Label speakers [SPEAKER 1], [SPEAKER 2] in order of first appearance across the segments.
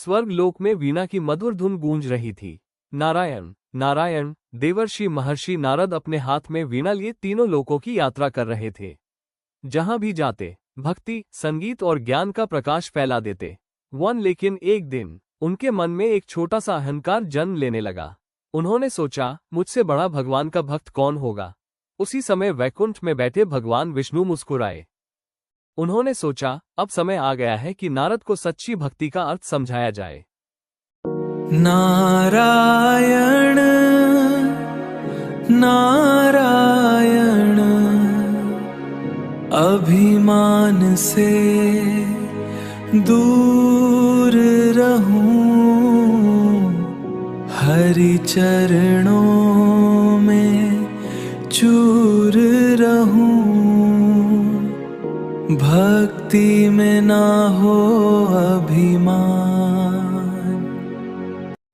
[SPEAKER 1] स्वर्गलोक में वीणा की मधुर धुन गूंज रही थी। नारायण नारायण। देवर्षि महर्षि नारद अपने हाथ में वीणा लिए तीनों लोकों की यात्रा कर रहे थे। जहां भी जाते भक्ति, संगीत और ज्ञान का प्रकाश फैला देते। लेकिन एक दिन उनके मन में एक छोटा सा अहंकार जन्म लेने लगा। उन्होंने सोचा, मुझसे बड़ा भगवान का भक्त कौन होगा। उसी समय वैकुंठ में बैठे भगवान विष्णु मुस्कुराए। उन्होंने सोचा, अब समय आ गया है कि नारद को सच्ची भक्ति का अर्थ समझाया जाए।
[SPEAKER 2] नारायण नारायण, अभिमान से दूर रहूं, हरि चरणों में चूर रहूं, भक्ति में ना हो अभिमान।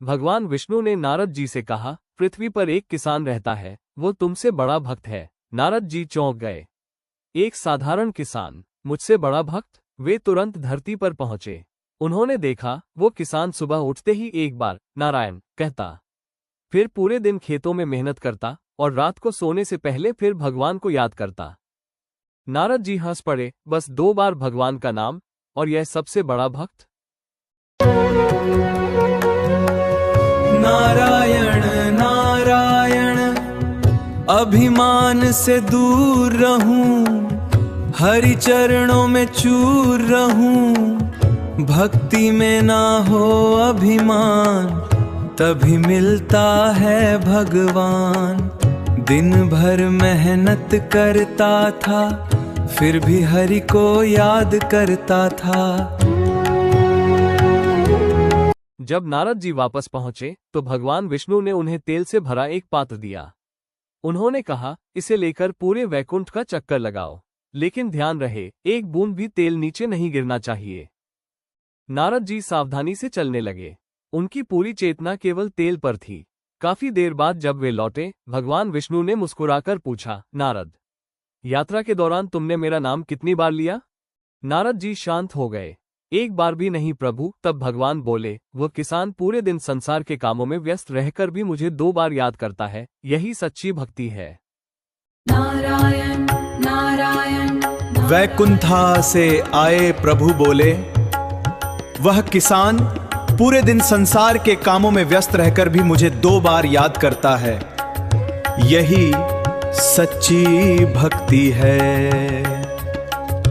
[SPEAKER 1] भगवान विष्णु ने नारद जी से कहा, पृथ्वी पर एक किसान रहता है, वो तुमसे बड़ा भक्त है। नारद जी चौंक गए। एक साधारण किसान, मुझसे बड़ा भक्त? वे तुरंत धरती पर पहुंचे। उन्होंने देखा, वो किसान सुबह उठते ही एक बार नारायण कहता, फिर पूरे दिन खेतों में मेहनत करता और रात को सोने से पहले फिर भगवान को याद करता। नारद जी हंस पड़े, बस 2 बार भगवान का नाम और यह सबसे बड़ा भक्त।
[SPEAKER 2] नारायण नारायण, अभिमान से दूर रहूं, हरि चरणों में चूर रहूं, भक्ति में ना हो अभिमान, तभी मिलता है भगवान। दिन भर मेहनत करता था, फिर भी हरि को याद करता था।
[SPEAKER 1] जब नारद जी वापस पहुंचे तो भगवान विष्णु ने उन्हें तेल से भरा एक पात्र दिया। उन्होंने कहा, इसे लेकर पूरे वैकुंठ का चक्कर लगाओ, लेकिन ध्यान रहे, एक बूंद भी तेल नीचे नहीं गिरना चाहिए। नारद जी सावधानी से चलने लगे। उनकी पूरी चेतना केवल तेल पर थी। काफी देर बाद जब वे लौटे, भगवान विष्णु ने मुस्कुराकर पूछा, नारद, यात्रा के दौरान तुमने मेरा नाम कितनी बार लिया? नारद जी शांत हो गए। एक बार भी नहीं प्रभु। तब भगवान बोले, वह किसान पूरे दिन संसार के कामों में व्यस्त रहकर भी मुझे 2 बार याद करता है, यही सच्ची भक्ति है।
[SPEAKER 2] नारायण नारायण। वैकुंठा से आए प्रभु बोले, वह किसान पूरे दिन संसार के कामों में व्यस्त रहकर भी मुझे 2 बार याद करता है, यही सच्ची भक्ति है।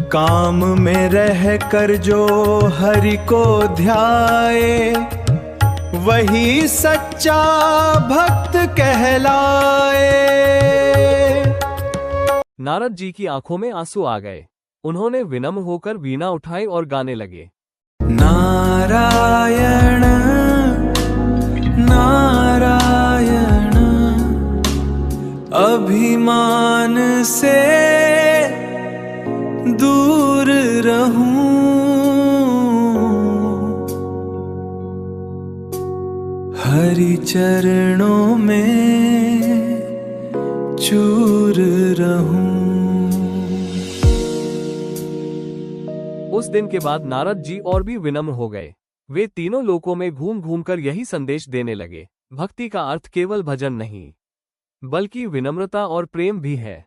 [SPEAKER 2] काम में रहकर जो हरि को ध्याए, वही सच्चा भक्त कहलाए।
[SPEAKER 1] नारद जी की आंखों में आंसू आ गए। उन्होंने विनम्र होकर वीणा उठाई और गाने लगे।
[SPEAKER 2] नारायण नारायण, अभिमान से दूर रहूं, हरि चरणों में चूर रहूं।
[SPEAKER 1] उस दिन के बाद नारद जी और भी विनम्र हो गए। वे तीनों लोकों में घूम घूमकर यही संदेश देने लगे, भक्ति का अर्थ केवल भजन नहीं, बल्कि विनम्रता और प्रेम भी है।